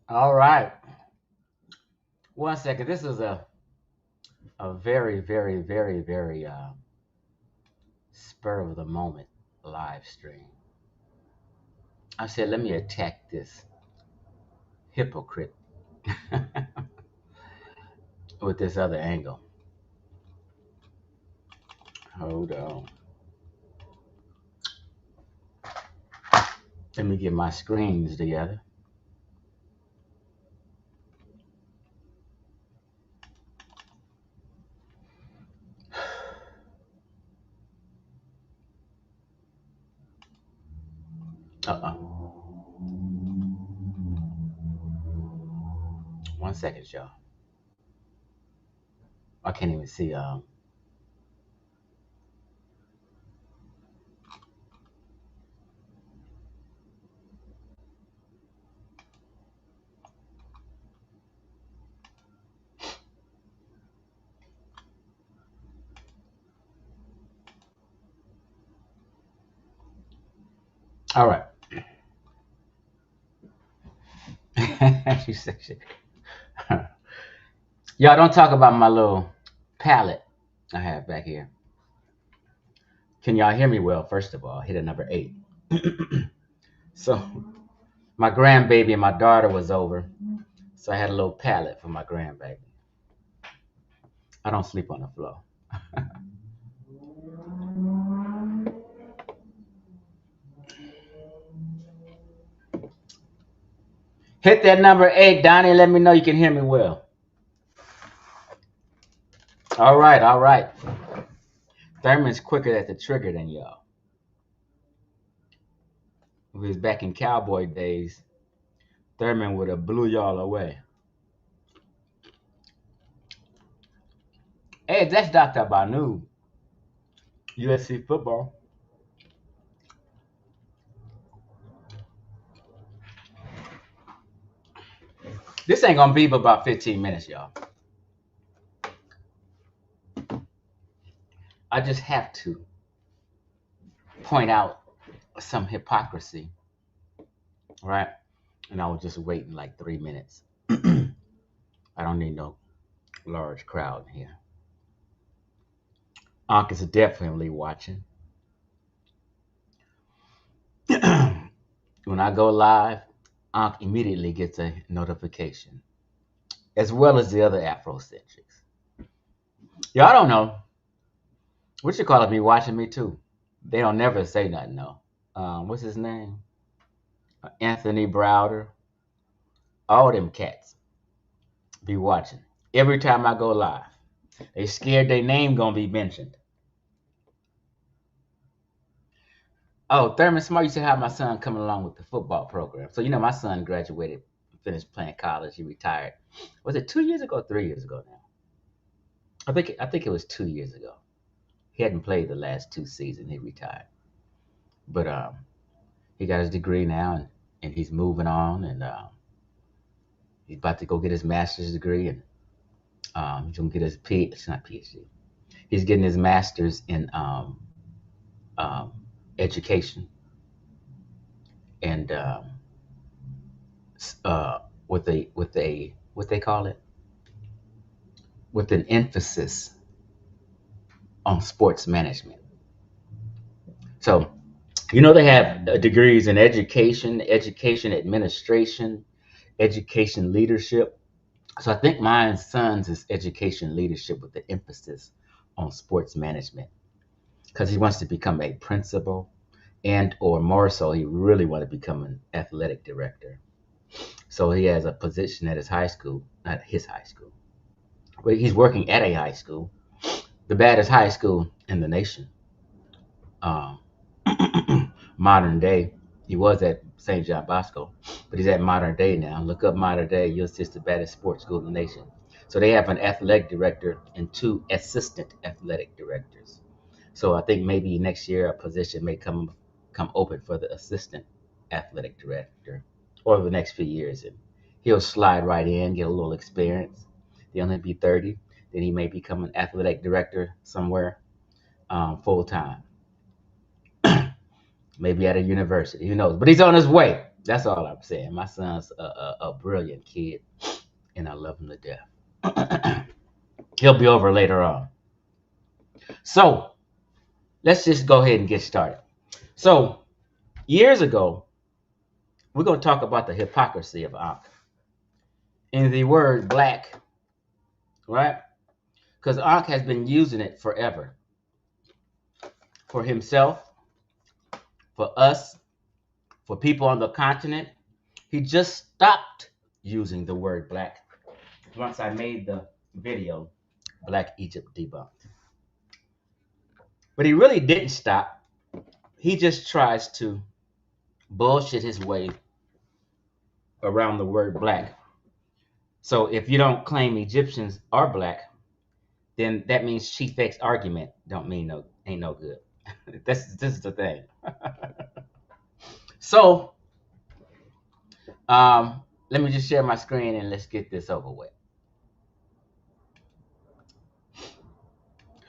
All right. 1 second. This is a very, very, very, very spur of the moment live stream. I said, let me attack this hypocrite with this other angle. Hold on. Let me get my screens together. Uh-oh. 1 second, y'all. I can't even see. All right. She said, y'all don't talk about my little palette I have back here. Can y'all hear me well? First of all, hit a number 8. So my grandbaby and my daughter was over, so I had a little pallet for my grandbaby. I don't sleep on the floor. Hit that number 8, Donnie, and let me know you can hear me well. All right, all right. Thurman's quicker at the trigger than y'all. If he was back in cowboy days, Thurman would have blew y'all away. Hey, that's Dr. Banu, USC football. This ain't gonna be but about 15 minutes, y'all. I just have to point out some hypocrisy, right? And I was just waiting like 3 minutes. I don't need no large crowd here. Ankh is definitely watching. When I go live, Ankh immediately gets a notification, as well as the other Afrocentrics. Y'all don't know. What you call it? Me watching me too. They don't never say nothing though. What's his name? Anthony Browder. All them cats be watching every time I go live. They scared their name gonna be mentioned. Oh, Thurman Smart used to have my son coming along with the football program. So my son graduated, finished playing college, he retired. Was it 2 years ago, 3 years ago now? I think it was 2 years ago. He hadn't played the last 2 seasons. He retired, but he got his degree now, and he's moving on, and he's about to go get his master's degree, and he's gonna get his it's not PhD. He's getting his master's in um, education, and with a what they call it, with an emphasis on sports management. So they have degrees in education, education administration, education leadership. So I think my son's is education leadership with the emphasis on sports management, because he wants to become a principal, and or more so, he really want to become an athletic director. So he has a position at his high school, not his high school, but he's working at a high school, the baddest high school in the nation. Um, Modern day. He was at St. John Bosco, but he's at Modern Day now. Look up Modern Day. You'll see it's the baddest sports school in the nation. So they have an athletic director and 2 assistant athletic directors. So I think maybe next year a position may come open for the assistant athletic director over the next few years, and he'll slide right in, get a little experience. He'll only be 30, then he may become an athletic director somewhere full time, maybe at a university. Who knows? But he's on his way. That's all I'm saying. My son's a brilliant kid, and I love him to death. He'll be over later on. So let's just go ahead and get started. So years ago, we're going to talk about the hypocrisy of Ankh. In the word black, right? Because Ankh has been using it forever. For himself, for us, for people on the continent. He just stopped using the word black once I made the video, Black Egypt Debunked. But he really didn't stop. He just tries to bullshit his way around the word black. So if you don't claim Egyptians are black, then that means Chief X's argument don't mean ain't no good. This is the thing. So let me just share my screen and let's get this over with.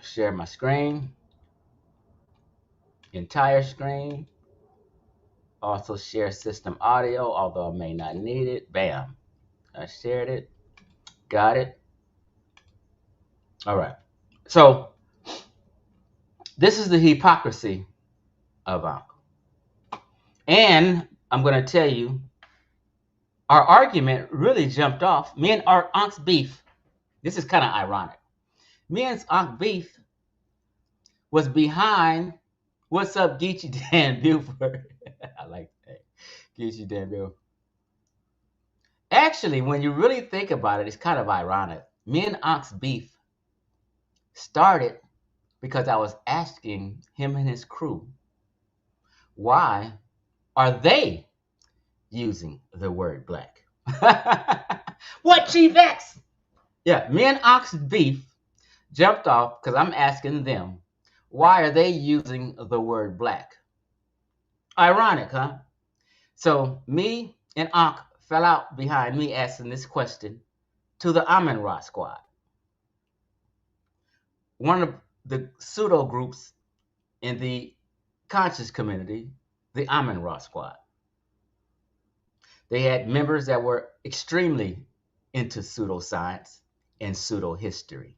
Share my screen, entire screen. Also share system audio, although I may not need it. Bam, I shared it. Got it. All right. So this is the hypocrisy of Ankh. And I'm going to tell you, our argument really jumped off. Me and our Ankh's beef, this is kind of ironic. Me and Ankh beef was behind What's Up, Geechee Dan Buford. I like that. Geechee Dan Buford. Actually, when you really think about it, it's kind of ironic. Me and Ankh's beef started because I was asking him and his crew, why are they using the word black? What, Chief X? Yeah, me and Ankh's beef jumped off because I'm asking them, why are they using the word black? Ironic, huh? So me and Ankh fell out behind me asking this question to the Amun-Ra squad. One of the pseudo groups in the conscious community, the Amun-Ra squad. They had members that were extremely into pseudoscience and pseudo history.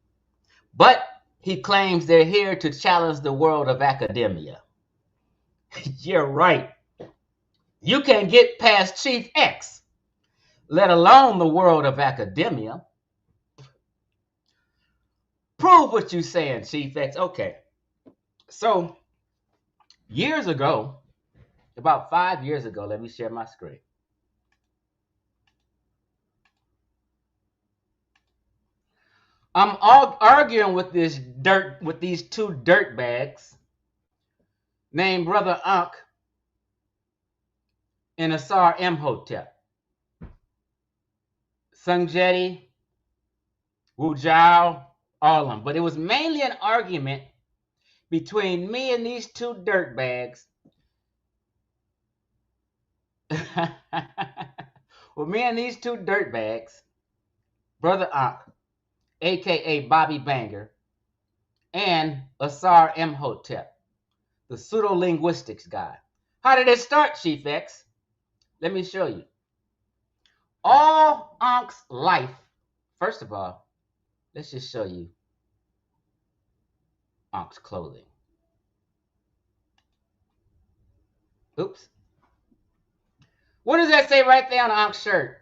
But he claims they're here to challenge the world of academia. You're right. You can't get past Chief X, let alone the world of academia. Prove what you're saying, Chief X. Okay. So years ago, about 5 years ago, let me share my screen. I'm arguing with these two dirtbags named Brother Ankh and Asar Imhotep. Sungjetty, Wu Jiao, all of them. But it was mainly an argument between me and these two dirtbags. Well, me and these two dirtbags, Brother Ankh, a.k.a. Bobby Banger, and Asar Imhotep, the pseudo-linguistics guy. How did it start, Chief X? Let me show you. All Ankh's life, first of all, let's just show you Ankh's clothing. Oops. What does that say right there on Ankh's shirt?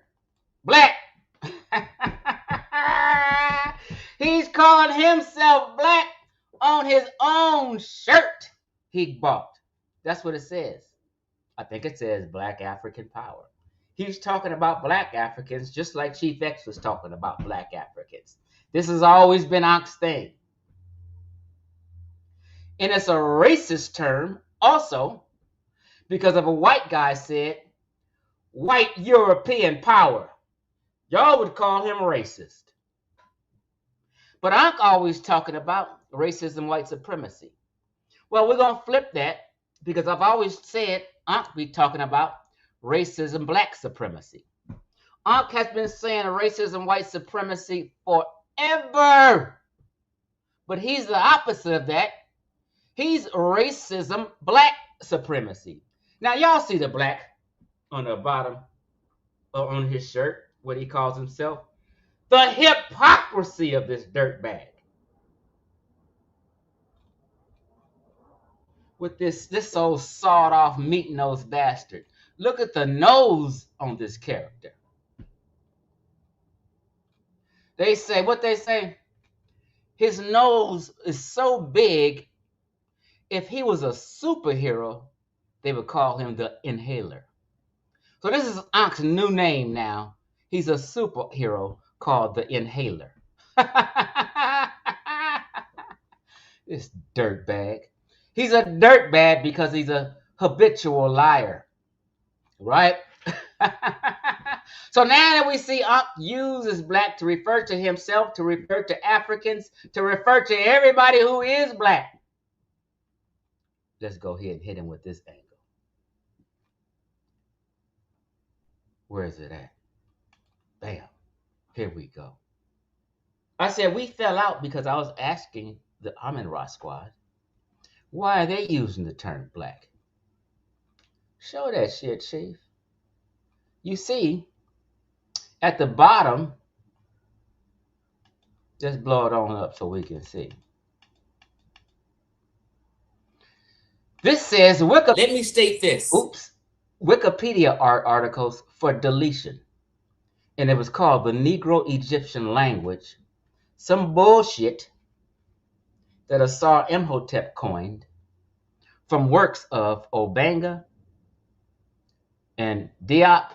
Black. He's calling himself black on his own shirt he bought. That's what it says. I think it says Black African Power. He's talking about black Africans just like Chief X was talking about black Africans. This has always been Ankh's thing. And it's a racist term also because of a white guy said, white European power. Y'all would call him racist. But Ankh always talking about racism, white supremacy. Well, we're going to flip that because I've always said Ankh be talking about racism, black supremacy. Ankh has been saying racism, white supremacy forever. But he's the opposite of that. He's racism, black supremacy. Now, y'all see the black on the bottom or on his shirt, what he calls himself. The hypocrisy of this dirtbag. With this old sawed-off meat-nosed bastard. Look at the nose on this character. They say, what they say? His nose is so big, if he was a superhero, they would call him the Inhaler. So this is Ankh's new name now. He's a superhero called the Inhaler. This dirtbag. He's a dirtbag because he's a habitual liar, right? So now that we see Ankh uses black to refer to himself, to refer to Africans, to refer to everybody who is black. Let's go ahead and hit him with this angle. Where is it at? Bam. Here we go. I said we fell out because I was asking the Amin-Ra squad, why are they using the term black? Show that shit, Chief. You see, at the bottom, just blow it on up so we can see. This says Wikipedia. Let me state this. Oops. Wikipedia articles for deletion. And it was called the Negro Egyptian language. Some bullshit that Asar Imhotep coined from works of Obanga and Diop,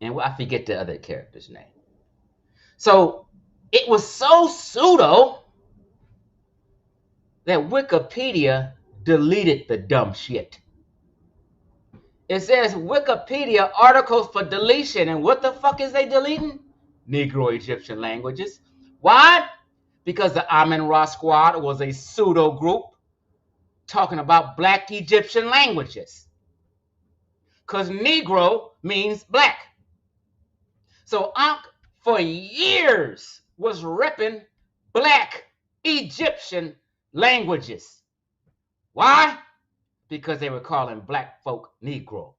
and I forget the other character's name. So it was so pseudo that Wikipedia deleted the dumb shit. It says Wikipedia articles for deletion, and what the fuck is they deleting? Negro Egyptian languages. Why? Because the Amin-Ra squad was a pseudo group talking about black Egyptian languages. Because Negro means black. So Ankh for years was ripping black Egyptian languages. Why? Because they were calling black folk Negro.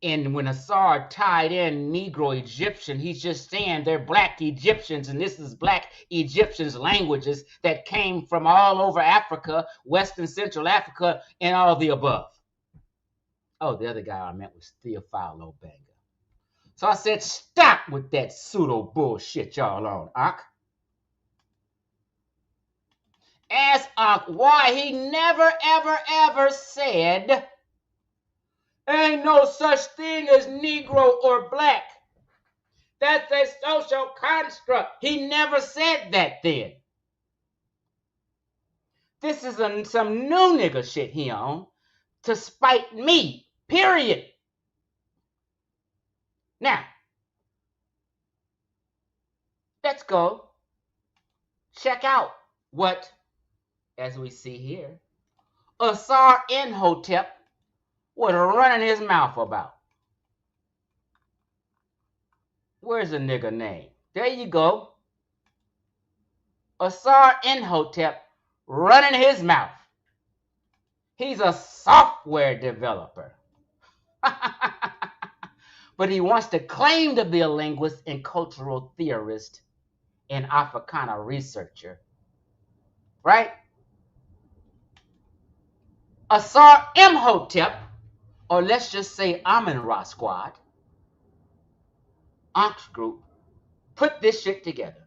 And when Asar tied in Negro Egyptian, he's just saying they're black Egyptians, and this is black Egyptians languages that came from all over Africa, West and Central Africa, and all the above. Oh, the other guy I meant was Theophile Obanga. So I said, stop with that pseudo bullshit y'all on, Ankh. Ask Ankh why he never, ever said, ain't no such thing as Negro or black. That's a social construct. He never said that then. This is some new nigga shit he on to spite me, period. Now, let's go check out what, as we see here, Asar Imhotep was running his mouth about. Where's the nigga name? There you go. Asar Imhotep running his mouth. He's a software developer. But he wants to claim to be a linguist and cultural theorist and Africana researcher. Right? Asar Imhotep, or let's just say Amin-Ra squad, Ankh's group, put this shit together.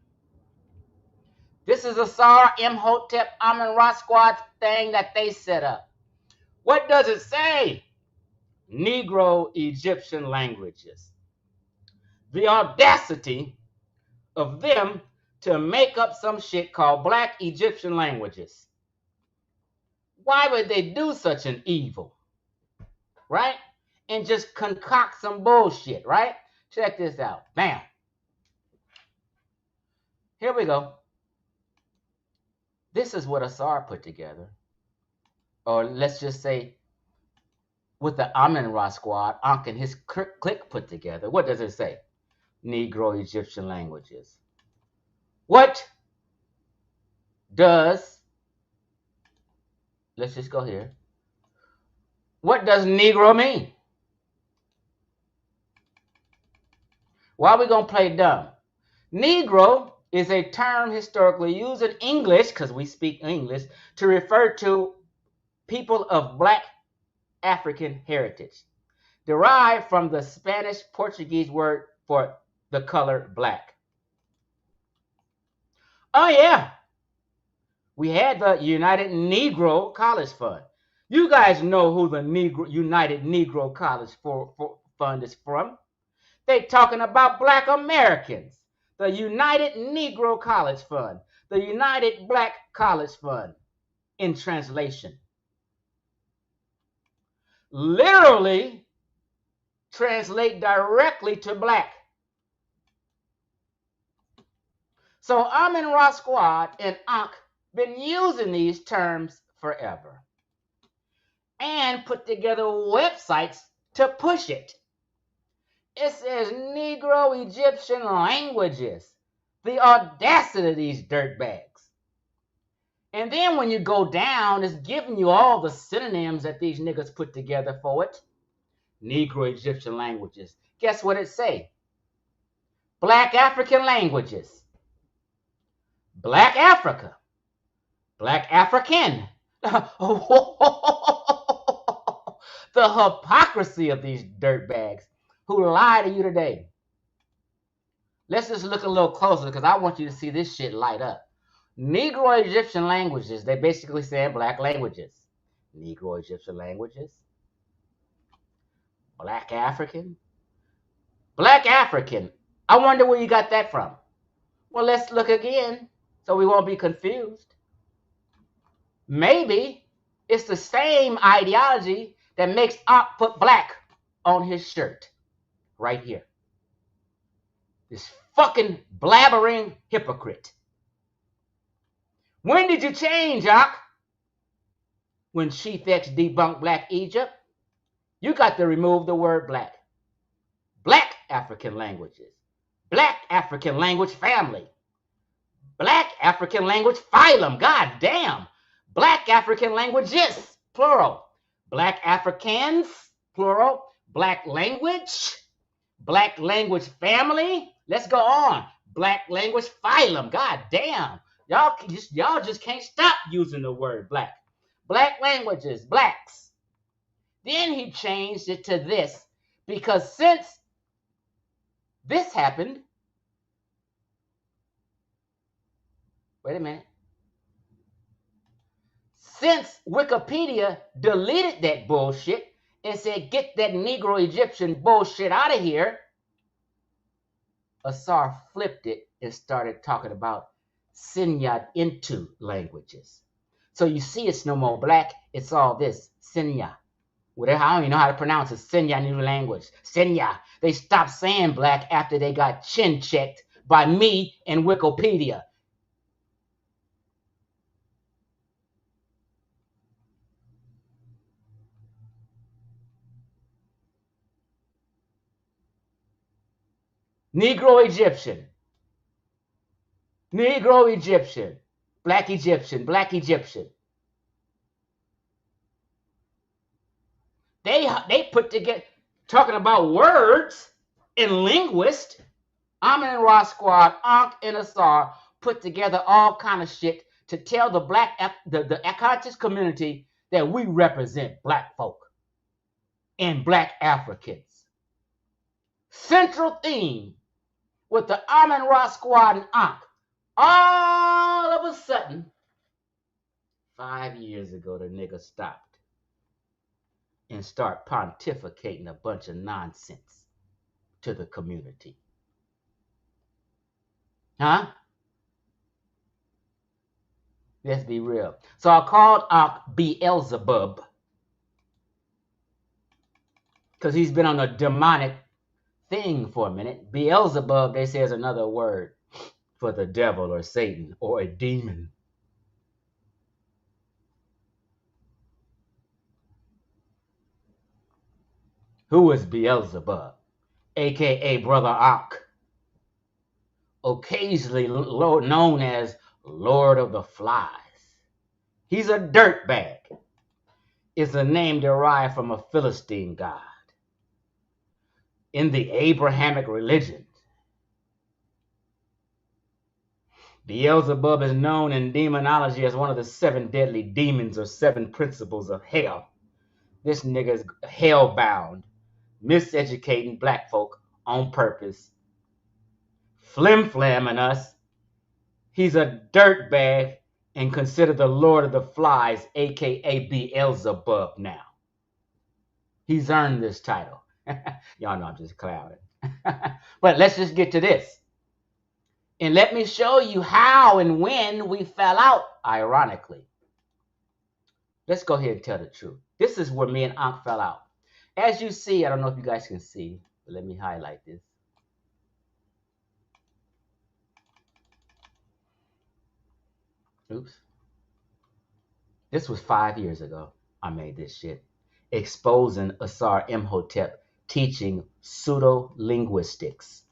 This is Asar Imhotep Amin-Ra squad thing that they set up. What does it say? Negro Egyptian languages. The audacity of them to make up some shit called black Egyptian languages. Why would they do such an evil? Right? And just concoct some bullshit, right? Check this out. Bam. Here we go. This is what Asar put together. Or let's just say, with the Amin-Ra squad, Ankh and his clique put together. What does it say? Negro Egyptian languages. What does, let's just go here. What does Negro mean? Why are we going to play dumb? Negro is a term historically used in English, because we speak English, to refer to people of black African heritage, derived from the Spanish Portuguese word for the color black. Oh, yeah. We had the United Negro College Fund. You guys know who the United Negro College Fund is from. They talking about black Americans. The United Negro College Fund. The United Black College Fund, in translation. Literally translate directly to black. So Amin Ra Squad and Ankh been using these terms forever and put together websites to push it. It says Negro Egyptian languages. The audacity of these dirtbags. And then when you go down, it's giving you all the synonyms that these niggas put together for it. Negro Egyptian languages. Guess what it say? Black African languages. Black Africa. Black African. The hypocrisy of these dirtbags who lie to you today. Let's just look a little closer because I want you to see this shit light up. Negro Egyptian languages, they basically saying black languages. Negro Egyptian languages. Black African. Black African. I wonder where you got that from. Well, let's look again so we won't be confused. Maybe it's the same ideology that makes Ankh put black on his shirt. Right here. This fucking blabbering hypocrite. When did you change, Ankh? When Chief X debunked Black Egypt, you got to remove the word black. Black African languages. Black African language family. Black African language phylum. God damn. Black African languages, plural. Black Africans, plural. Black language. Black language family. Let's go on. Black language phylum. God damn. Y'all just can't stop using the word black. Black languages, blacks. Then he changed it to this because since this happened, wait a minute. Since Wikipedia deleted that bullshit and said, get that Negro Egyptian bullshit out of here, Asar flipped it and started talking about Sinyad into languages. So you see it's no more black, it's all this, Sinya. Whatever, I don't even know how to pronounce it, Sinya new language, Sinya. They stopped saying black after they got chin checked by me and Wikipedia. Negro Egyptian. Negro Egyptian. Black Egyptian. Black Egyptian. They put together, talking about words and linguists, Amin Ra Squad, Ankh and Asar put together all kind of shit to tell the the conscious community that we represent black folk and black Africans. Central theme with the Amin Ra Squad and Ankh. All of a sudden, 5 years ago, the nigga stopped and start pontificating a bunch of nonsense to the community. Huh? Let's be real. So I called Ankh Beelzebub because he's been on a demonic thing for a minute. Beelzebub, they say, is another word for the devil or Satan or a demon. Who is Beelzebub? AKA Brother Ankh, occasionally known as Lord of the Flies. He's a dirtbag. It's a name derived from a Philistine god. In the Abrahamic religion, Beelzebub is known in demonology as one of the 7 deadly demons or 7 principles of hell. This nigga is hell-bound, miseducating black folk on purpose, flim-flamming us. He's a dirtbag and considered the Lord of the Flies, a.k.a. Beelzebub now. He's earned this title. Y'all know I'm just clouding. But let's just get to this. And let me show you how and when we fell out, ironically. Let's go ahead and tell the truth. This is where me and Ankh fell out. As you see, I don't know if you guys can see, but let me highlight this. Oops. This was 5 years ago. I made this shit. Exposing Asar Imhotep teaching pseudo-linguistics.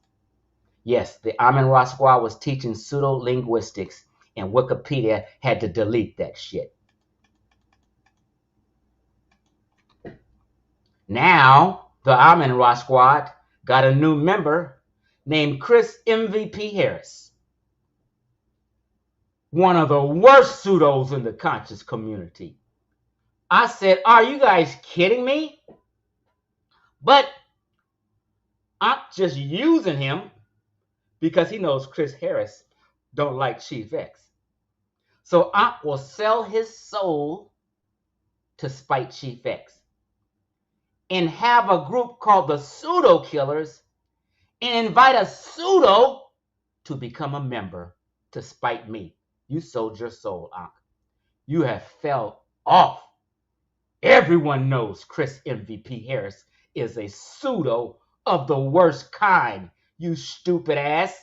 Yes, the Amun-Ra squad was teaching pseudo-linguistics, and Wikipedia had to delete that shit. Now, the Amun-Ra squad got a new member named Chris MVP Harris. One of the worst pseudos in the conscious community. I said, are you guys kidding me? But I'm just using him because he knows Chris Harris don't like Chief X. So Ankh will sell his soul to spite Chief X and have a group called the Pseudo Killers and invite a pseudo to become a member to spite me. You sold your soul, Ankh. You have fell off. Everyone knows Chris MVP Harris is a pseudo of the worst kind, you stupid ass.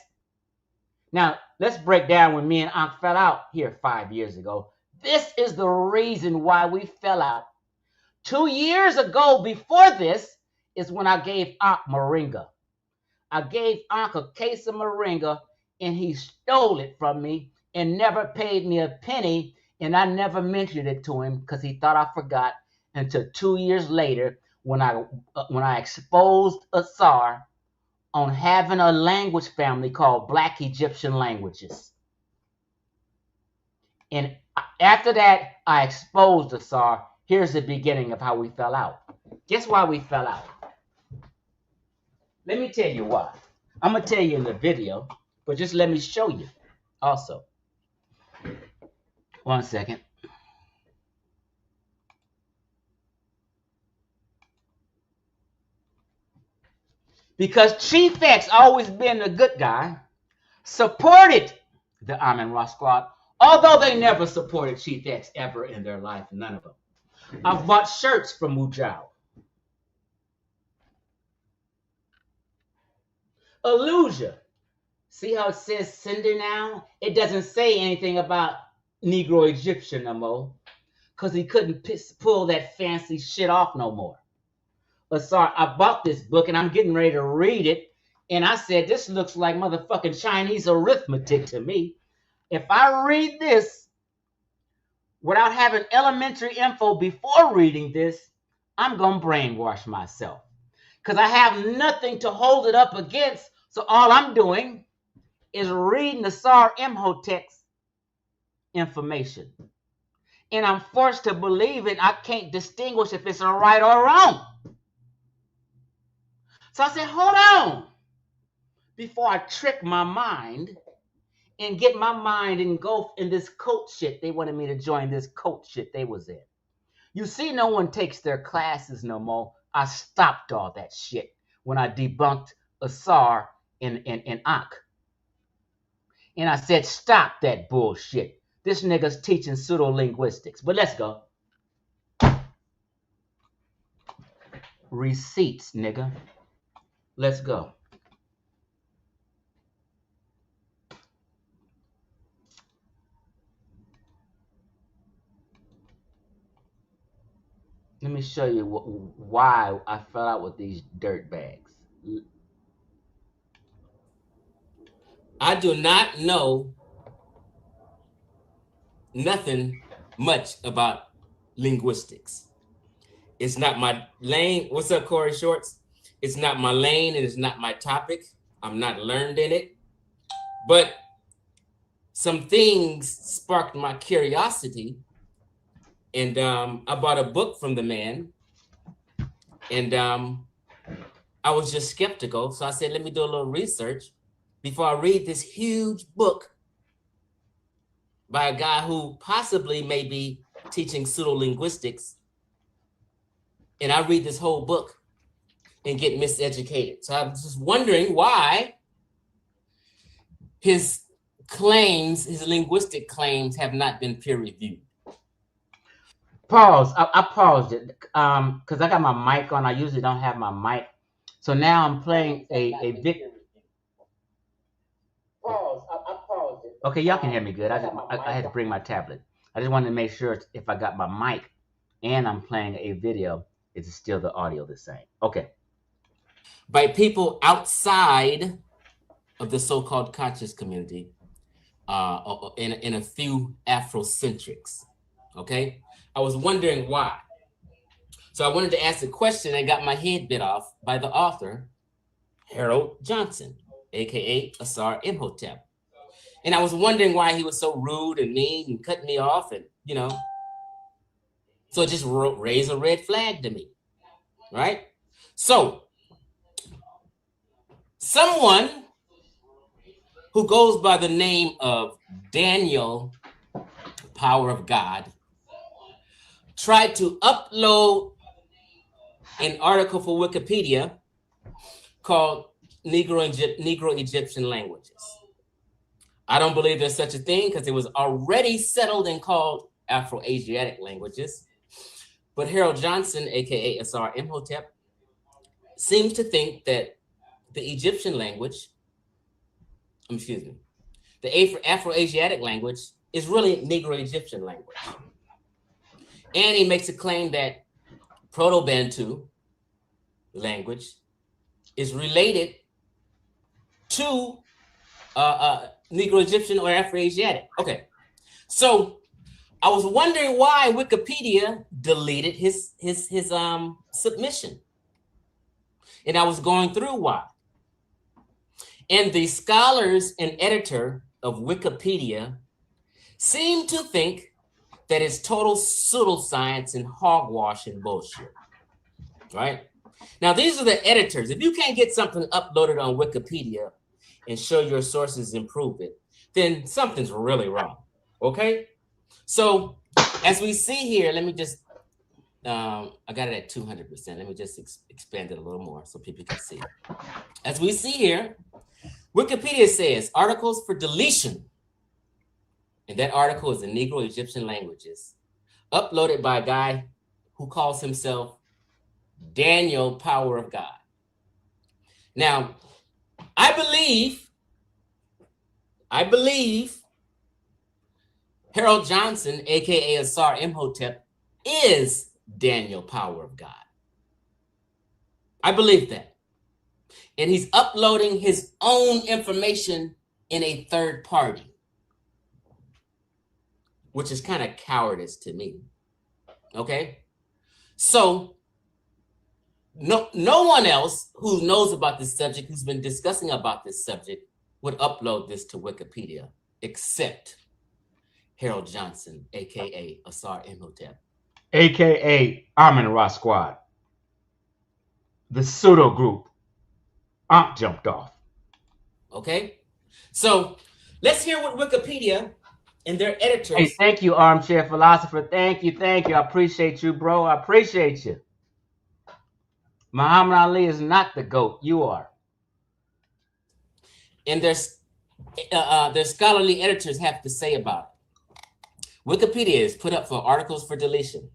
Now, let's break down when me and Ankh fell out here 5 years ago. This is the reason why we fell out. 2 years ago, before this, is when I gave Ankh moringa. I gave Ankh a case of moringa, and he stole it from me and never paid me a penny, and I never mentioned it to him because he thought I forgot until 2 years later when I exposed Asar on having a language family called Black Egyptian languages. And after that, I exposed Asar. Here's the beginning of how we fell out. Guess why we fell out? Let me tell you why. I'm going to tell you in the video, but just let me show you also. 1 second. Because Chief X, always been a good guy, supported the Amun-Ra squad, although they never supported Chief X ever in their life, none of them. I've bought shirts from Mujao. Illusion. See how it says Cinder now? It doesn't say anything about Negro Egyptian no more, because he couldn't pull that fancy shit off no more. Asar, I bought this book and I'm getting ready to read it, and I said, this looks like motherfucking Chinese arithmetic to me. If I read this without having elementary info before reading this, I'm going to brainwash myself because I have nothing to hold it up against. So all I'm doing is reading the Asar Imhotep's information. And I'm forced to believe it. I can't distinguish if it's right or wrong. So I said, hold on. Before I trick my mind and get my mind engulfed in this cult shit. They wanted me to join this cult shit they was in. You see, no one takes their classes no more. I stopped all that shit when I debunked Asar and Ankh. And I said, stop that bullshit. This nigga's teaching pseudo-linguistics. But let's go. Receipts, nigga. Let's go. Let me show you why I fell out with these dirt bags. I do not know nothing much about linguistics. It's not my lane. What's up, Corey Shorts? It's not my lane and it's not my topic. I'm not learned in it. But some things sparked my curiosity, and I bought a book from the man, and I was just skeptical. So I said, let me do a little research before I read this huge book by a guy who possibly may be teaching pseudo-linguistics. And I read this whole book and get miseducated. So I'm just wondering why his claims, his linguistic claims, have not been peer-reviewed. Pause. I paused it because I got my mic on. I usually don't have my mic. So now I'm playing a video. Pause. I paused it. Okay, y'all can hear me good. I had to bring my tablet. I just wanted to make sure if I got my mic and I'm playing a video, it's still the audio the same. Okay. By people outside of the so-called conscious community, in a few Afrocentrics. Okay, I was wondering why. So I wanted to ask a question and got my head bit off by the author, Harold Johnson, aka Asar Imhotep. And I was wondering why he was so rude and mean and cut me off, and so it just raised a red flag to me, right? So someone who goes by the name of Daniel, Power of God, tried to upload an article for Wikipedia called Negro Egyptian Languages. I don't believe there's such a thing because it was already settled and called Afro-Asiatic languages. But Harold Johnson, aka Asar Imhotep, seems to think that the Egyptian language, the Afro-Asiatic language is really Negro Egyptian language. And he makes a claim that Proto-Bantu language is related to Negro Egyptian or Afro-Asiatic. Okay, so I was wondering why Wikipedia deleted his submission, and I was going through why. And the scholars and editor of Wikipedia seem to think that it's total pseudoscience and hogwash and bullshit, right? Now, these are the editors. If you can't get something uploaded on Wikipedia and show your sources and prove it, then something's really wrong, okay? So as we see here, let me just, I got it at 200%. Let me just expand it a little more so people can see. As we see here, Wikipedia says articles for deletion, and that article is in Negro Egyptian languages, uploaded by a guy who calls himself Daniel, Power of God. Now, I believe Harold Johnson, aka Asar Imhotep, is Daniel, Power of God. I believe that. And he's uploading his own information in a third party, which is kind of cowardice to me. Okay? So no one else who knows about this subject, who's been discussing about this subject, would upload this to Wikipedia except Harold Johnson, aka Asar Imhotep, aka Amin Ra Squad, the pseudo group. Ankh jumped off. Okay, so let's hear what Wikipedia and their editors. Hey, thank you, Armchair Philosopher. Thank you. I appreciate you, bro. I appreciate you. Muhammad Ali is not the GOAT. You are. And their scholarly editors have to say about it. Wikipedia is put up for articles for deletion.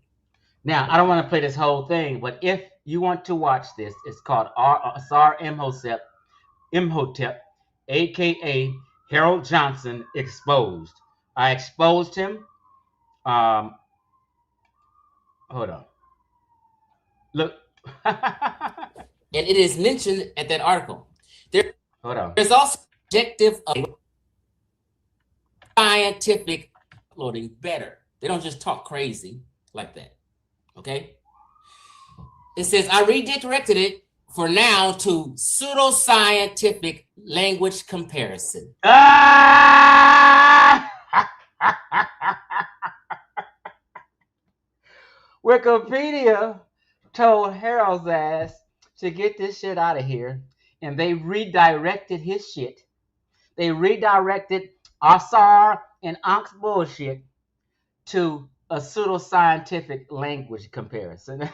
Now, I don't want to play this whole thing, but if you want to watch this, it's called Asar Imhotep, aka Harold Johnson, Exposed. I exposed him. Hold on. Look. And it is mentioned at that article. Hold on. There's also objective of scientific uploading better. They don't just talk crazy like that. Okay? It says, I redirected it for now to pseudoscientific language comparison. Ah! Wikipedia told Harold's ass to get this shit out of here, and they redirected his shit. They redirected Asar and Ankh's bullshit to a pseudoscientific language comparison.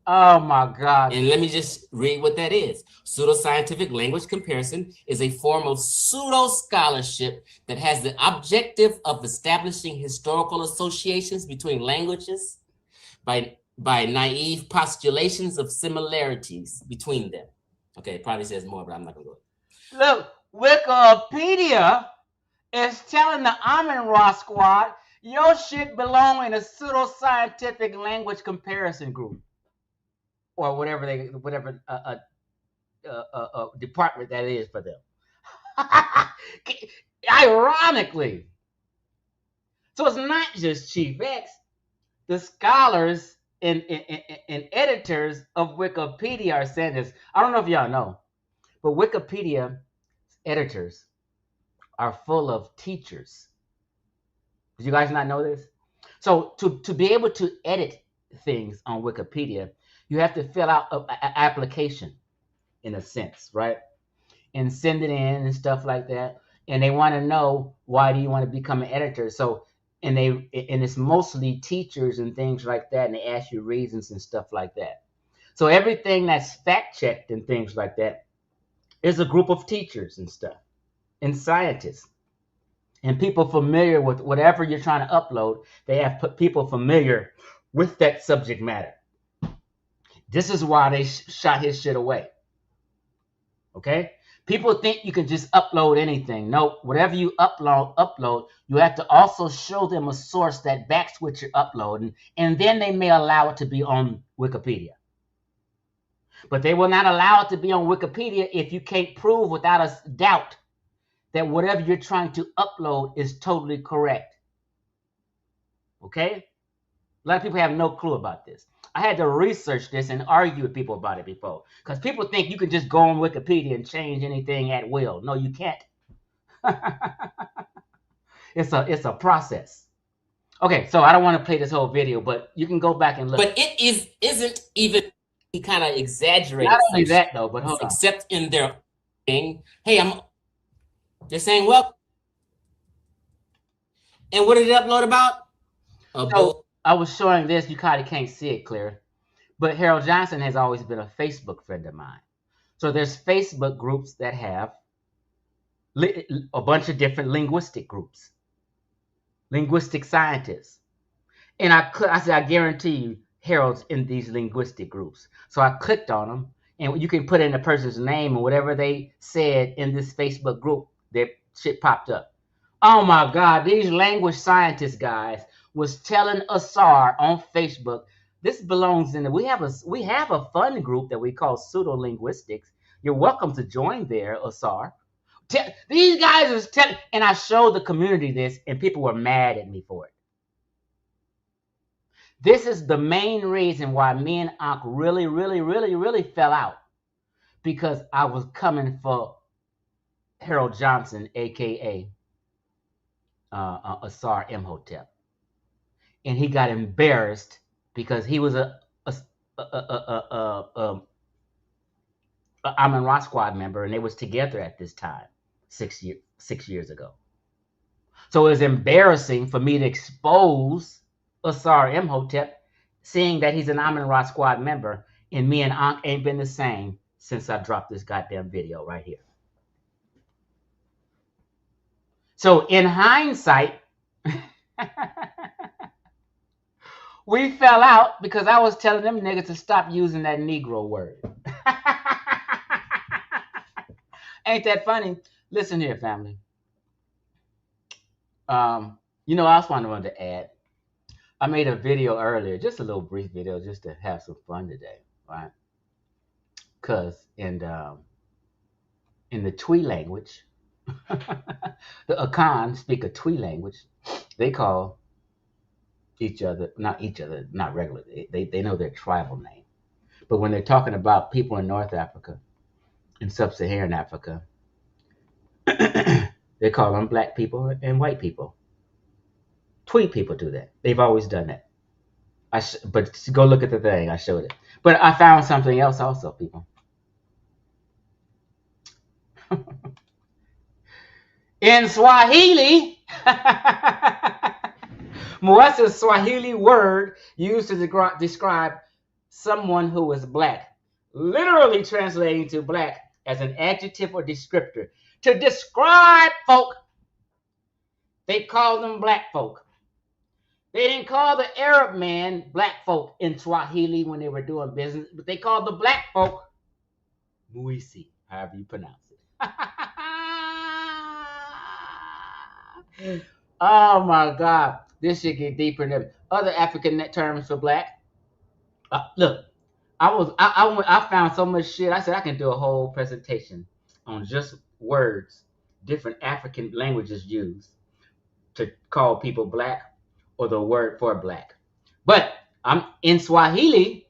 Oh my God. And let me just read what that is. Pseudoscientific language comparison is a form of pseudo-scholarship that has the objective of establishing historical associations between languages by naive postulations of similarities between them. Okay, it probably says more, but I'm not going to go. Look, Wikipedia is telling the Amun-Ra squad your shit belong in a pseudoscientific language comparison group, or whatever department that is for them. Ironically, so it's not just Chief X. The scholars and editors of Wikipedia are saying this. I don't know if y'all know, but Wikipedia editors are full of teachers. Did you guys not know this? So to be able to edit things on Wikipedia, you have to fill out an application, in a sense, right? And send it in and stuff like that. And they want to know, why do you want to become an editor? So, and it's mostly teachers and things like that, and they ask you reasons and stuff like that. So everything that's fact checked and things like that is a group of teachers and stuff, and scientists, and people familiar with whatever you're trying to upload. They have put people familiar with that subject matter. This is why they shot his shit away. Okay? People think you can just upload anything. No, whatever you upload, you have to also show them a source that backs what you're uploading, and then they may allow it to be on Wikipedia. But they will not allow it to be on Wikipedia if you can't prove without a doubt that whatever you're trying to upload is totally correct. Okay? A lot of people have no clue about this. I had to research this and argue with people about it before, because people think you can just go on Wikipedia and change anything at will. No, you can't. It's a process. Okay, so I don't want to play this whole video, but you can go back and look. But it isn't even kind of exaggerated. Not only that though, but hold on. Except in their thing. Hey, they're saying, well, and what did it upload about? So I was showing this. You kind of can't see it clear, but Harold Johnson has always been a Facebook friend of mine. So there's Facebook groups that have a bunch of different linguistic groups, linguistic scientists. And I said, I guarantee you Harold's in these linguistic groups. So I clicked on them, and you can put in a person's name and whatever they said in this Facebook group, their shit popped up. Oh my God, these language scientist guys was telling Asar on Facebook, this belongs in we have a fun group that we call pseudo-linguistics. You're welcome to join there, Asar. These guys was telling, and I showed the community this, and people were mad at me for it. This is the main reason why me and Ankh really fell out, because I was coming for Harold Johnson, aka Asar Imhotep. And he got embarrassed because he was a Amun-Ra squad member, and they was together at this time 6 years ago. So it was embarrassing for me to expose Asar Imhotep, seeing that he's an Amun-Ra squad member, and me and Ankh ain't been the same since I dropped this goddamn video right here. So in hindsight, we fell out because I was telling them niggas to stop using that Negro word. Ain't that funny? Listen here, family. You know, I also wanted to add, I made a video earlier, just a little brief video, just to have some fun today, right? Because in the Twi language, the Akan speak a Twi language. They call each other, not regularly. They know their tribal name. But when they're talking about people in North Africa, in Sub-Saharan Africa, They call them black people and white people. Tweet people do that. They've always done that. But go look at the thing. I showed it. But I found something else also, people. In Swahili, what's a Swahili word used to describe someone who is black? Literally translating to black as an adjective or descriptor. To describe folk, they call them black folk. They didn't call the Arab man black folk in Swahili when they were doing business, but they called the black folk Muisi, however you pronounce it. Oh my God, this should get deeper than other African terms for black. Look, I found so much shit. I said I can do a whole presentation on just words different African languages use to call people black or the word for black. But I'm in Swahili.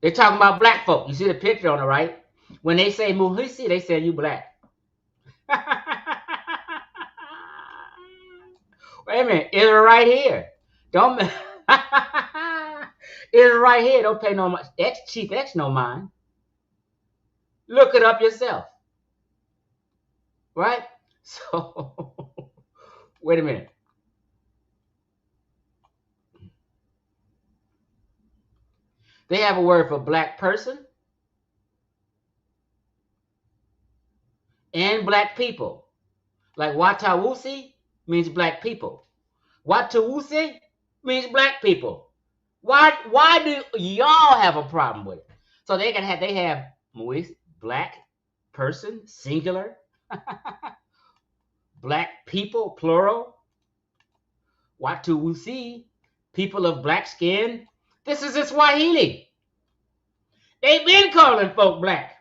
They're talking about black folk. You see the picture on the right? When they say Muhisi, they say you black. Wait a minute, it's right here. Don't it's right here. Don't pay no much. Chief X no mind. Look it up yourself. Right? So wait a minute. They have a word for black person and black people. Like Watawusi means black people. Watawusi means black people. Why do y'all have a problem with it? So they have black person, singular, black people, plural. Watuwusi, people of black skin. This is in Swahili. They've been calling folk black.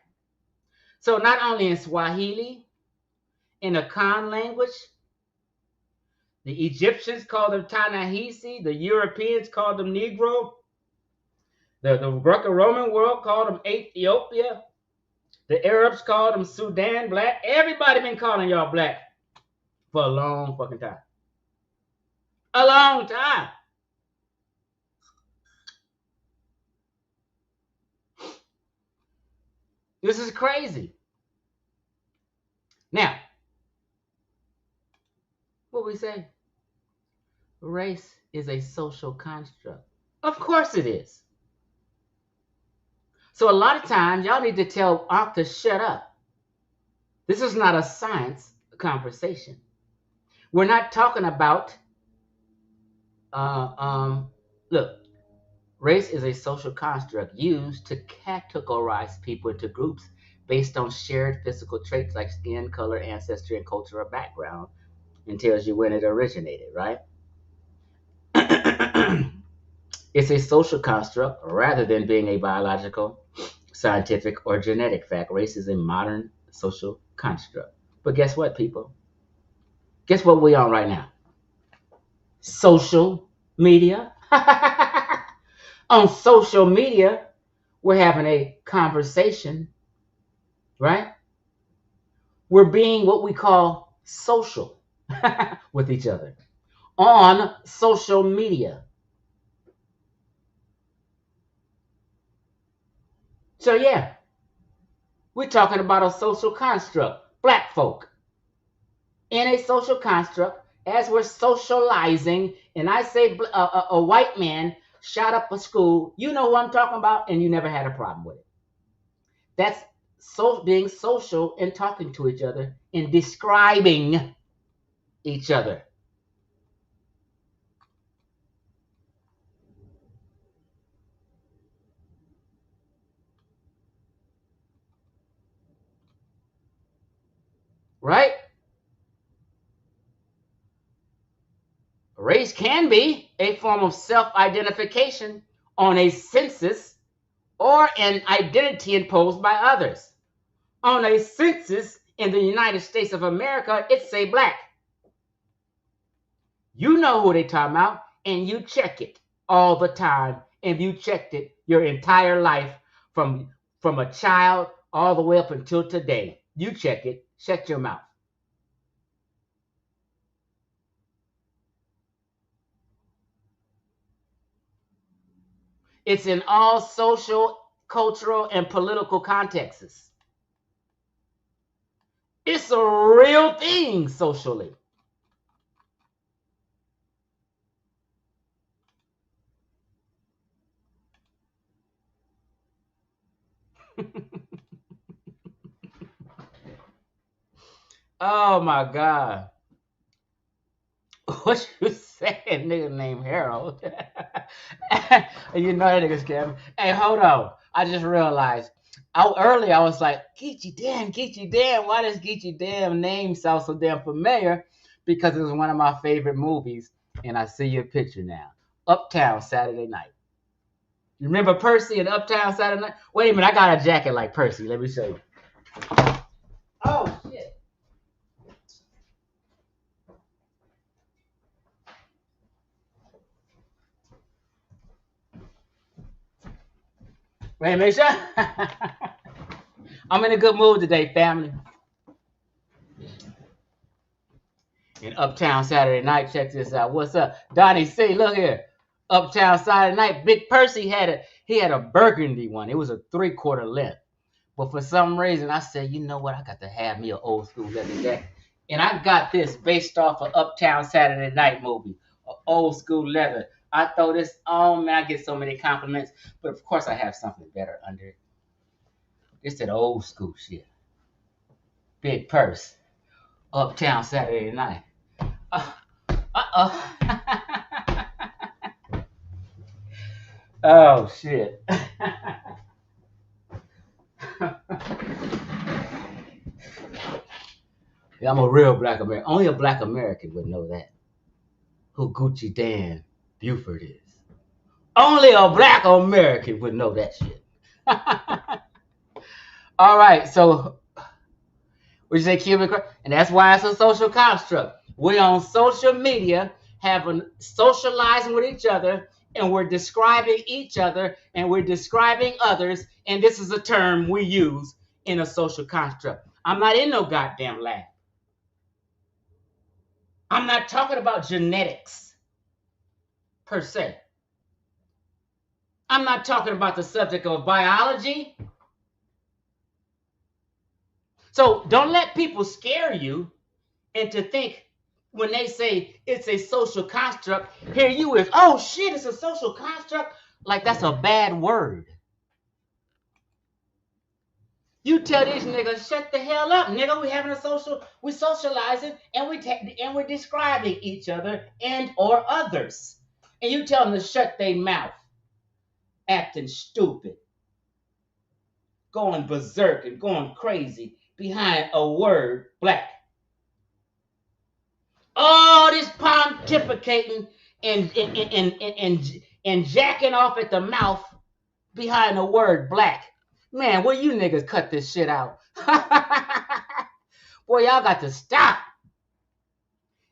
So not only in Swahili, in the Khan language, the Egyptians called them Ta-Nehisi, the Europeans called them Negro, the Greco-Roman world called them Ethiopia, the Arabs called them Sudan black. Everybody been calling y'all black for a long fucking time. A long time. This is crazy. Now, what we say? Race is a social construct. Of course it is. So a lot of times, y'all need to tell Ankh to shut up. This is not a science conversation. We're not talking about, look, race is a social construct used to categorize people into groups based on shared physical traits like skin, color, ancestry, and cultural background, and tells you when it originated, right? It's a social construct rather than being a biological, scientific, or genetic fact. Race is a modern social construct. But guess what, people? Guess what we're on right now? Social media. On social media, we're having a conversation, right? We're being what we call social with each other on social media. So yeah, we're talking about a social construct, black folk. In a social construct, as we're socializing, and I say a white man shot up a school, you know who I'm talking about, and you never had a problem with it. That's being social and talking to each other and describing each other. Right? Race can be a form of self-identification on a census or an identity imposed by others. On a census in the United States of America, it say black. You know who they talking about, and you check it all the time. And you checked it your entire life from a child all the way up until today. You check it Shut your mouth. It's in all social, cultural, and political contexts. It's a real thing socially. Oh my God. What you saying, nigga named Harold? You know that nigga scam. Hey, hold on. I just realized. Earlier I was like, Geechee Dan. Why does Geechee Dan name sound so damn familiar? Because it was one of my favorite movies, and I see your picture now. Uptown Saturday Night. You remember Percy in Uptown Saturday Night? Wait a minute, I got a jacket like Percy. Let me show you. Oh shit. Wait, make sure. I'm in a good mood today, family. In Uptown Saturday Night, check this out. What's up, Donnie C? Look here. Uptown Saturday Night. Big Percy had a burgundy one. It was a 3/4 length. But for some reason, I said, you know what? I got to have me an old school leather jacket. And I got this based off of Uptown Saturday Night movie, old school leather. I throw this on, man. I get so many compliments. But of course, I have something better under it. It's that old school shit. Big Purse. Uptown Saturday Night. Uh-oh. Oh, shit. Yeah, I'm a real black American. Only a black American would know that. Who Gucci Dan Buford is. Only a black American would know that shit. All right, so we say Cuban, and that's why it's a social construct. We're on social media, socializing with each other, and we're describing each other, and we're describing others, and this is a term we use in a social construct. I'm not in no goddamn lab. I'm not talking about genetics per se. I'm not talking about the subject of biology. So don't let people scare you into think when they say it's a social construct, here you is, oh shit, it's a social construct. Like that's a bad word. You tell these niggas, shut the hell up, nigga. We socializing and we're describing each other and or others. And you tell them to shut their mouth, acting stupid, going berserk and going crazy behind a word black. All this pontificating and jacking off at the mouth behind the word black. Man, where you niggas cut this shit out? Boy, y'all got to stop.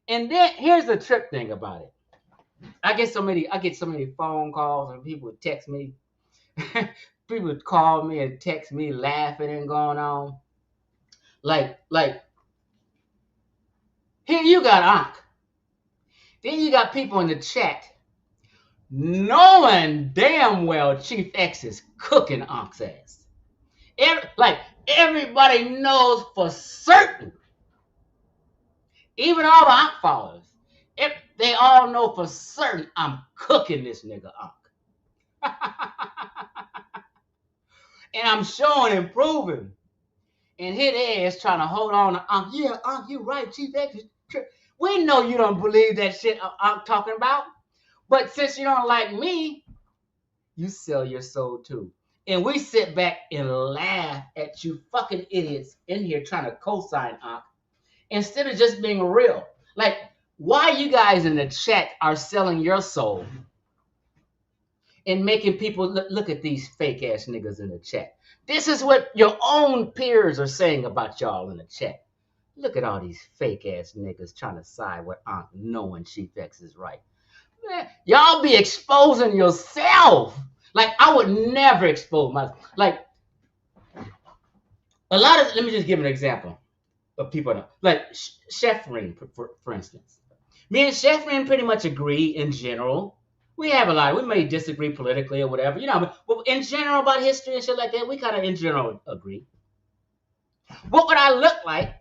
And then here's the trip thing about it. I get so many phone calls and people would text me. People would call me and text me laughing and going on. Like, here you got Ankh. Then you got people in the chat knowing damn well Chief X is cooking Ankh's ass. Everybody knows for certain, even all the Ankh followers, they all know for certain I'm cooking this nigga Ankh. And I'm showing and proving. And his ass trying to hold on to Ankh. Yeah, Ankh, you right, Chief X. We know you don't believe that shit I'm talking about. But since you don't like me, you sell your soul too. And we sit back and laugh at you fucking idiots in here trying to co-sign Ankh instead of just being real. Like, why you guys in the chat are selling your soul and making people look at these fake ass niggas in the chat. This is what your own peers are saying about y'all in the chat. Look at all these fake ass niggas trying to side with Ankh knowing Chief X is right. Man, y'all be exposing yourself. Like, I would never expose myself. Like, let me just give an example. but people don't. Like Chef Ring, for instance. Me and Chef Ring pretty much agree in general. We have a lot. We may disagree politically or whatever, but in general about history and shit like that, we kind of in general agree. What would I look like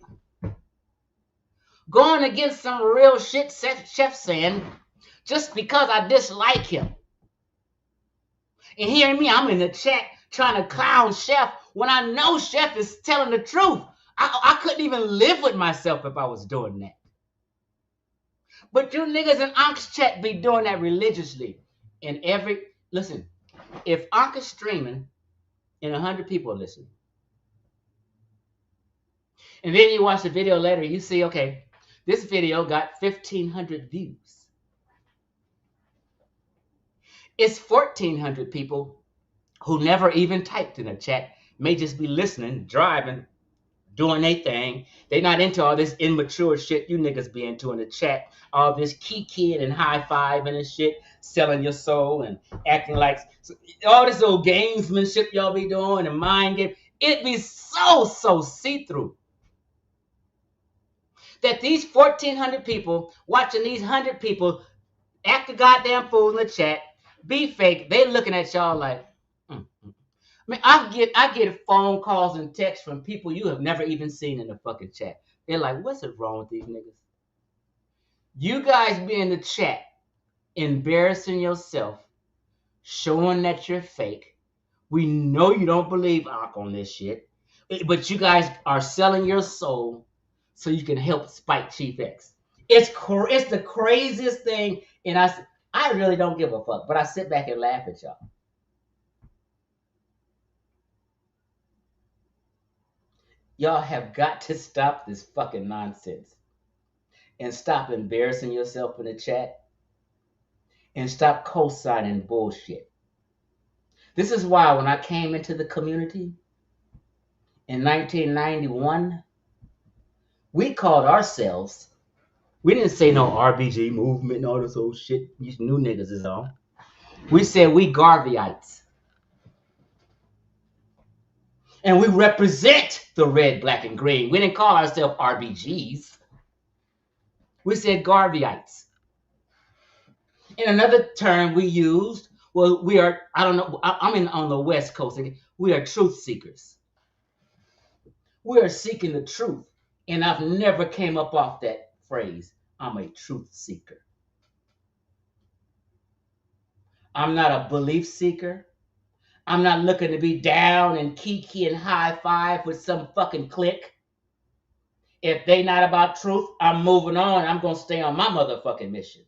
going against some real shit Chef saying just because I dislike him? And hearing me, I'm in the chat trying to clown Chef when I know Chef is telling the truth. I couldn't even live with myself if I was doing that. But you niggas in Ankh's chat be doing that religiously. And listen, if Ankh is streaming and 100 people listen, and then you watch the video later, you see, okay, this video got 1,500 views. It's 1,400 people who never even typed in the chat, may just be listening, driving, doing their thing. They not into all this immature shit you niggas be into in the chat. All this kid and high-fiving and shit, selling your soul and acting like all this old gamesmanship y'all be doing and mind game. It be so see-through that these 1,400 people watching these 100 people act a goddamn fool in the chat, be fake. They looking at y'all like, I mean, I get phone calls and texts from people you have never even seen in the fucking chat. They're like, what's wrong with these niggas? You guys be in the chat embarrassing yourself, showing that you're fake. We know you don't believe Ankh on this shit, but you guys are selling your soul so you can help spite Chief X. It's the craziest thing, and I really don't give a fuck, but I sit back and laugh at y'all. Y'all have got to stop this fucking nonsense and stop embarrassing yourself in the chat and stop co-signing bullshit. This is why when I came into the community in 1991, we called ourselves, we didn't say no RBG movement and all this old shit these new niggas is on. We said we Garveyites. And we represent the red, black, and green. We didn't call ourselves RBGs. We said Garveyites. And another term we used, well, we are, I don't know, I'm on the West Coast. We are truth seekers. We are seeking the truth. And I've never came up off that phrase. I'm a truth seeker. I'm not a belief seeker. I'm not looking to be down and kiki and high five with some fucking clique. If they not about truth, I'm moving on. I'm going to stay on my motherfucking mission.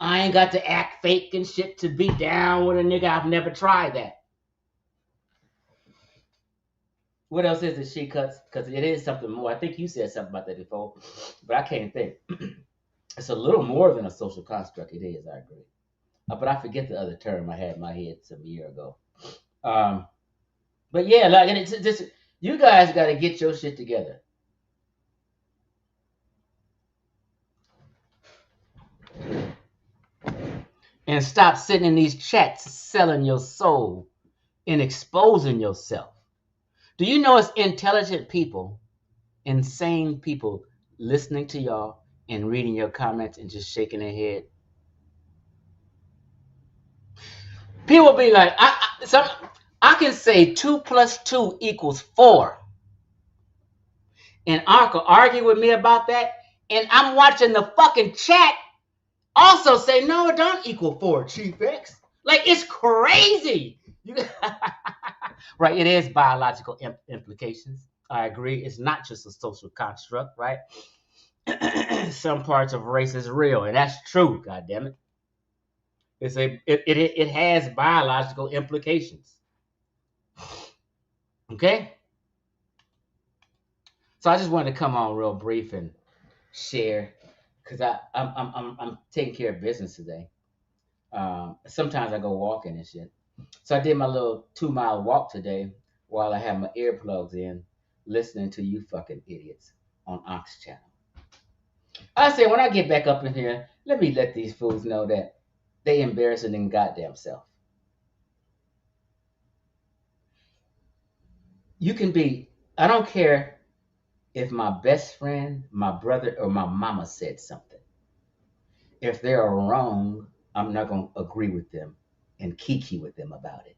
I ain't got to act fake and shit to be down with a nigga. I've never tried that. What else is it, She Cuts? Because it is something more. I think you said something about that before, but I can't think. It's a little more than a social construct. It is, I agree. But I forget the other term I had in my head some year ago. But yeah, like, and it's just, you guys got to get your shit together. And stop sitting in these chats selling your soul and exposing yourself. Do you know it's intelligent people, insane people listening to y'all and reading your comments and just shaking their head? People be like, I can say 2 + 2 = 4. And Ankh will argue with me about that. And I'm watching the fucking chat also say, no, it don't equal 4, Chief X. Like, it's crazy. Right, it is biological implications. I agree. It's not just a social construct, right? Some parts of race is real, and that's true, goddammit. It has biological implications. Okay? So I just wanted to come on real brief and share, because I'm taking care of business today. Sometimes I go walking and shit. So I did my little 2-mile walk today while I had my earplugs in, listening to you fucking idiots on Ankh's channel. I said, when I get back up in here, let me let these fools know that they embarrassing their goddamn self. You can be, I don't care if my best friend, my brother, or my mama said something, if they're wrong, I'm not going to agree with them and kiki with them about it.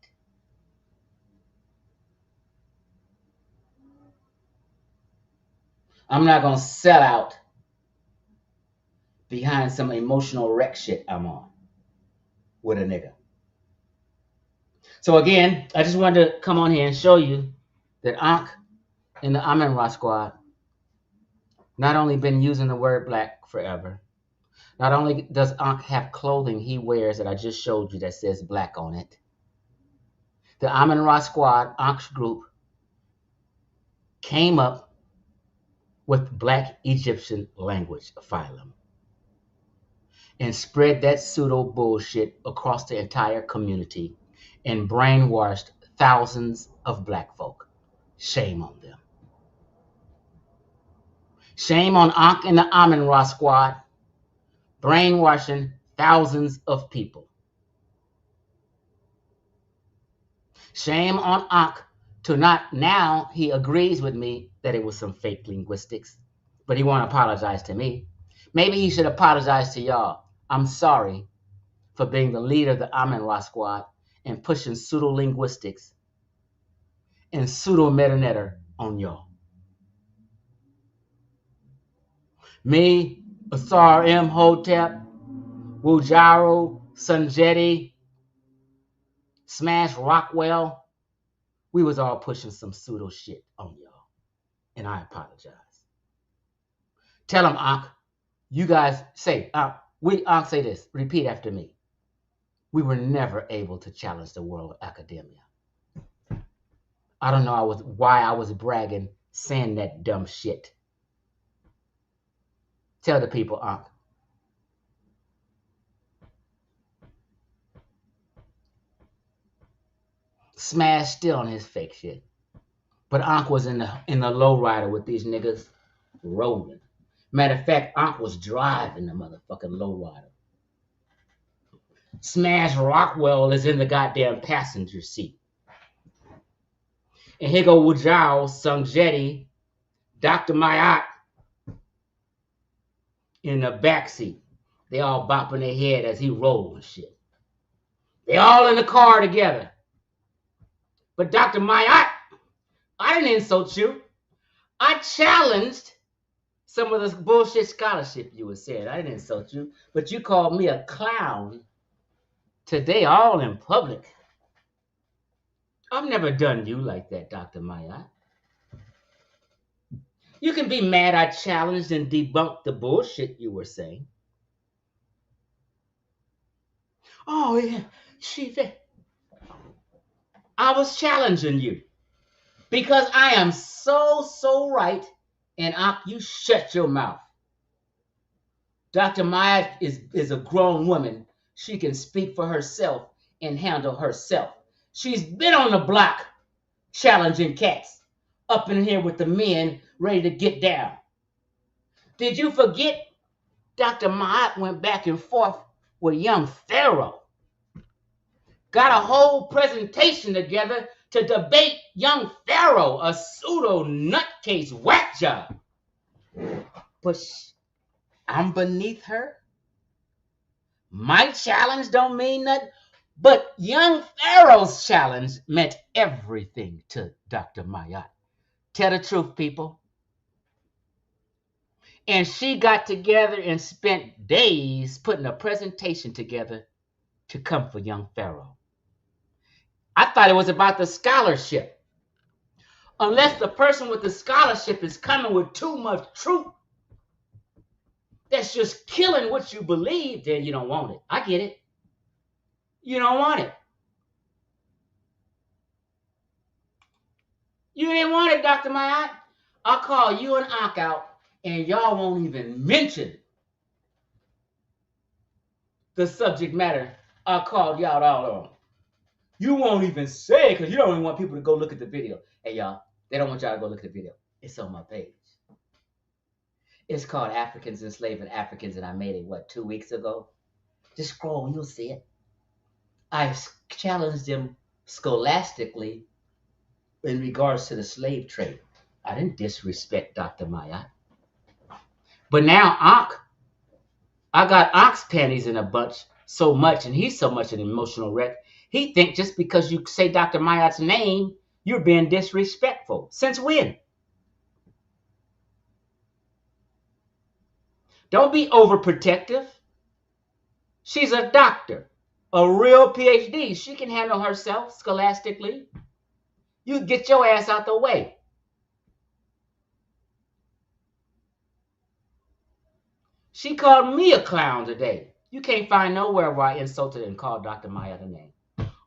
I'm not going to sell out behind some emotional wreck shit I'm on with a nigga. So again, I just wanted to come on here and show you that Ankh in the Amen Ra squad not only been using the word black forever, not only does Ankh have clothing he wears that I just showed you that says black on it, the Amen Ra squad, Ankh's group, came up with Black Egyptian language phylum and spread that pseudo bullshit across the entire community and brainwashed thousands of black folk. Shame on them. Shame on Ankh and the Amen Ra squad, brainwashing thousands of people. Shame on Ankh to not, now he agrees with me that it was some fake linguistics, but he won't apologize to me. Maybe he should apologize to y'all. I'm sorry for being the leader of the Amen Ra squad and pushing pseudo-linguistics and pseudo-metanetter on y'all. Me, Asar M. Hotep, Wujaro, Sanjeti, Smash Rockwell, we was all pushing some pseudo shit on y'all. And I apologize. Tell them, Ankh, you guys say, Ankh, say this, repeat after me. We were never able to challenge the world of academia. I don't know why I was bragging, saying that dumb shit. Tell the people, Ankh. Smash still on his fake shit. But Ankh was in the lowrider with these niggas rolling. Matter of fact, Ankh was driving the motherfucking lowrider. Smash Rockwell is in the goddamn passenger seat. And here go Wujao, Sungjetti, Dr. Mayat in the backseat. They all bopping their head as he rolled and shit. They all in the car together. But Dr. Mayat, I didn't insult you. I challenged some of this bullshit scholarship you were saying. I didn't insult you, but you called me a clown today, all in public. I've never done you like that, Dr. Mayat. You can be mad I challenged and debunked the bullshit you were saying. Oh, yeah, I was challenging you because I am so right, and you shut your mouth. Dr. Maya is a grown woman. She can speak for herself and handle herself. She's been on the block challenging cats, up in here with the men ready to get down. Did you forget Dr. Maya went back and forth with young Pharaoh? Got a whole presentation together to debate young Pharaoh, a pseudo nutcase whack job. But I'm beneath her. My challenge don't mean nothing. But young Pharaoh's challenge meant everything to Dr. Mayat. Tell the truth, people. And she got together and spent days putting a presentation together to come for young Pharaoh. I thought it was about the scholarship. Unless the person with the scholarship is coming with too much truth that's just killing what you believe, then you don't want it. I get it. You don't want it. You didn't want it, Dr. Mayat. I'll call you and Ankh out, and y'all won't even mention the subject matter I called y'all all on. You won't even say it because you don't even want people to go look at the video. Hey, y'all, they don't want y'all to go look at the video. It's on my page. It's called Africans Enslaving Africans, and I made it, 2 weeks ago? Just scroll, you'll see it. I challenged them scholastically in regards to the slave trade. I didn't disrespect Dr. Mayat. But now Ankh, I got Ankh's panties in a bunch so much, and he's so much an emotional wreck. He think just because you say Dr. Mayat's name, you're being disrespectful. Since when? Don't be overprotective. She's a doctor, a real PhD. She can handle herself scholastically. You get your ass out the way. She called me a clown today. You can't find nowhere where I insulted and called Dr. Mayat a name.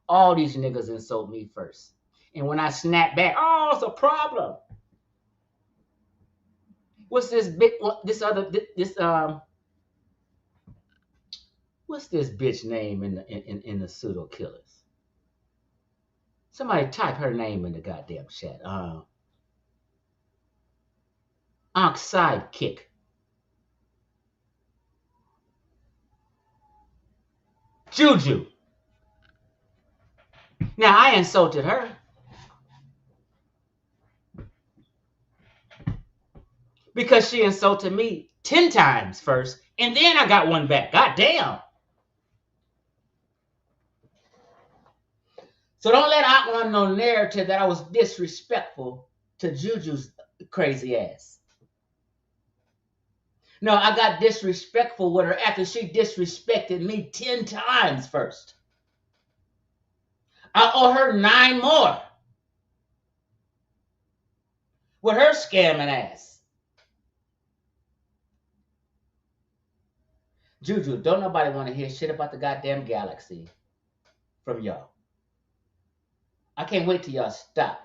All these niggas insult me first. And when I snap back, oh, it's a problem. What's this big, what's this bitch name in the pseudo killers? Somebody type her name in the goddamn chat. Ankh sidekick. Juju. Now I insulted her because she insulted me 10 times first, and then I got one back. God damn. So don't let out run no narrative that I was disrespectful to Juju's crazy ass. No, I got disrespectful with her after she disrespected me 10 times first. I owe her 9 more with her scamming ass. Juju, don't nobody want to hear shit about the goddamn galaxy from y'all. I can't wait till y'all stop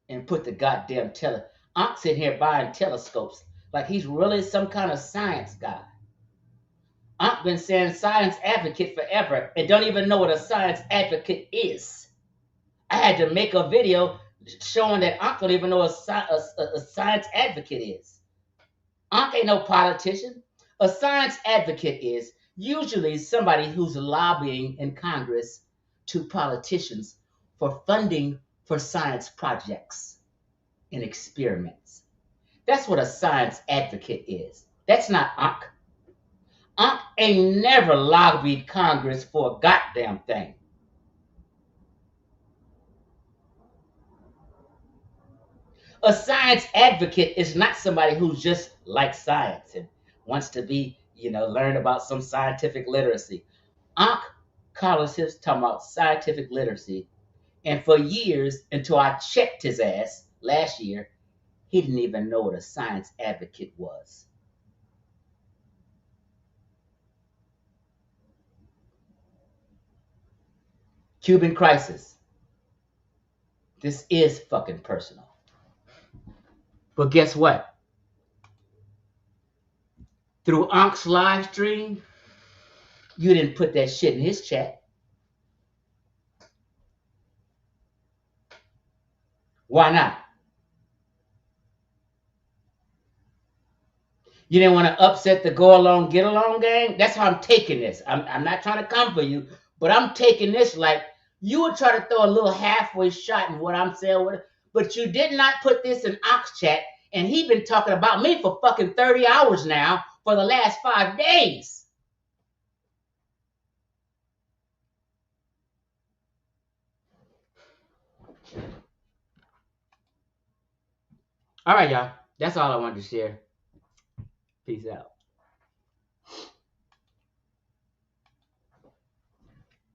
and put the goddamn I'm sitting here buying telescopes like he's really some kind of science guy. I've been saying science advocate forever and don't even know what a science advocate is. I had to make a video showing that Ankh don't even know what a science advocate is. Ankh ain't no politician. A science advocate is usually somebody who's lobbying in Congress to politicians for funding for science projects and experiments. That's what a science advocate is. That's not Ankh. Ankh ain't never lobbied Congress for a goddamn thing. A science advocate is not somebody who just likes science and wants to be, learn about some scientific literacy. Ankh calls his talking about scientific literacy, and for years, until I checked his ass last year, he didn't even know what a science advocate was. Cuban crisis. This is fucking personal. But guess what? Through Ankh's live stream, you didn't put that shit in his chat. Why not? You didn't want to upset the go along, get along gang? That's how I'm taking this. I'm not trying to come for you, but I'm taking this like you would try to throw a little halfway shot in what I'm saying, but you did not put this in Ankh's chat, and he been talking about me for fucking 30 hours now for the last 5 days. All right, y'all. That's all I wanted to share. Peace out.